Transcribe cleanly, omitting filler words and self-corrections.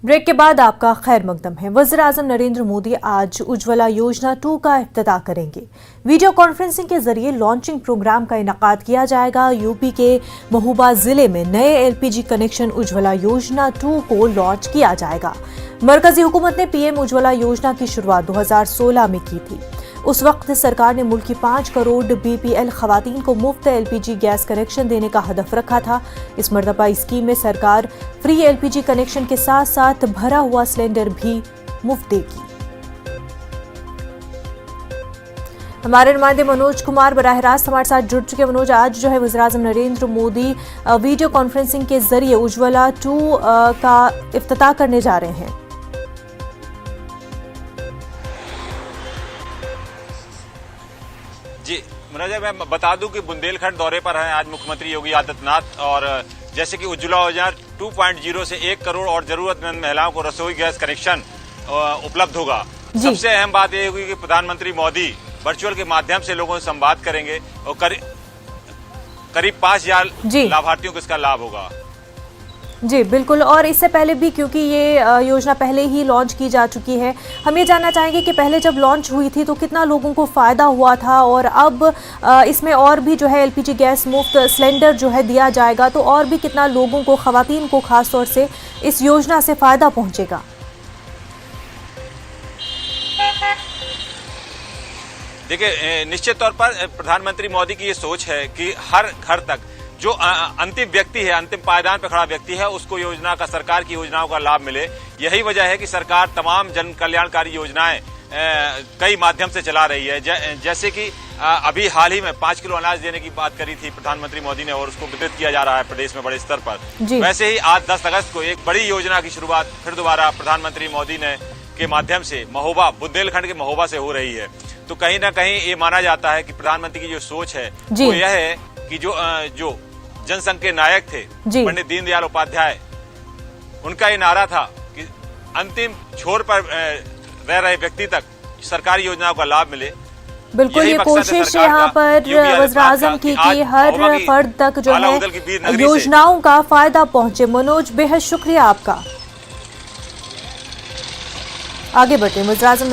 Break के बाद आपका खैर मकदम है। वज़ीर-ए-आज़म नरेंद्र मोदी आज उज्ज्वला योजना 2 का इफ्तिताह करेंगे। वीडियो कॉन्फ्रेंसिंग के जरिए लॉन्चिंग प्रोग्राम का इनेकाद किया जाएगा। यूपी के महोबा जिले में नए एलपीजी कनेक्शन उज्ज्वला योजना 2 को लॉन्च किया जाएगा। मरकजी हुकूमत ने पीएम उज्ज्वला योजना की शुरुआत 2016 में की थी। उस वक्त सरकार ने मुल्क की 5 करोड़ बीपीएल खवातीन को मुफ्त एलपीजी गैस कनेक्शन देने का हदफ रखा था। इस मरतबा स्कीम में सरकार फ्री एलपीजी कनेक्शन के साथ साथ भरा हुआ सिलेंडर भी मुफ्त देगी। हमारे नुमाइंदे मनोज कुमार बराह रास्त हमारे साथ जुड़ चुके। मनोज, आज जो है वज़ीर-ए-आज़म नरेंद्र मोदी वीडियो कॉन्फ्रेंसिंग के जरिए उज्ज्वला 2 का इफ्तिताह करने जा रहे हैं। जी मनोज, मैं बता दूं कि बुंदेलखंड दौरे पर हैं आज मुख्यमंत्री योगी आदित्यनाथ। और जैसे कि उज्ज्वला योजना 2.0 से 1 करोड़ और जरूरतमंद महिलाओं को रसोई गैस कनेक्शन उपलब्ध होगा। सबसे अहम बात यह होगी कि प्रधानमंत्री मोदी वर्चुअल के माध्यम से लोगों से संवाद करेंगे और करीब 5,000 लाभार्थियों को इसका लाभ होगा। जी बिल्कुल। और इससे पहले भी, क्योंकि ये योजना पहले ही लॉन्च की जा चुकी है, हम ये जानना चाहेंगे कि पहले जब लॉन्च हुई थी तो कितना लोगों को फ़ायदा हुआ था, और अब इसमें और भी जो है एलपीजी गैस मुफ्त सिलेंडर जो है दिया जाएगा, तो और भी कितना लोगों को, ख़वातीन को खास तौर से इस योजना से फ़ायदा पहुँचेगा? देखिए, निश्चित तौर पर प्रधानमंत्री मोदी की ये सोच है कि हर घर तक जो अंतिम व्यक्ति है, अंतिम पायदान पर खड़ा व्यक्ति है, उसको योजना का, सरकार की योजनाओं का लाभ मिले। यही वजह है कि सरकार तमाम जन कल्याणकारी योजनाएं कई माध्यम से चला रही है। जैसे कि अभी हाल ही में 5 किलो अनाज देने की बात करी थी प्रधानमंत्री मोदी ने, और उसको वितरित किया जा रहा है प्रदेश में बड़े स्तर पर। वैसे ही आज 10 अगस्त को एक बड़ी योजना की शुरुआत फिर दोबारा प्रधानमंत्री मोदी ने के माध्यम से महोबा, बुंदेलखंड के महोबा से हो रही है। तो कहीं ना कहीं ये माना जाता है कि प्रधानमंत्री की जो सोच है वो यह है कि जो जनसंघ के नायक थे पंडित दीनदयाल उपाध्याय, उनका ये नारा था कि अंतिम छोर पर रह रहे व्यक्ति तक सरकारी योजनाओं का लाभ मिले। बिल्कुल, ये कोशिश यहाँ पर वज़ीर-ए-आज़म की कि हर फर्द तक जो है योजनाओं का फायदा पहुंचे। मनोज, बेहद शुक्रिया आपका। आगे बढ़ते हैं। वज़ीर-ए-आज़म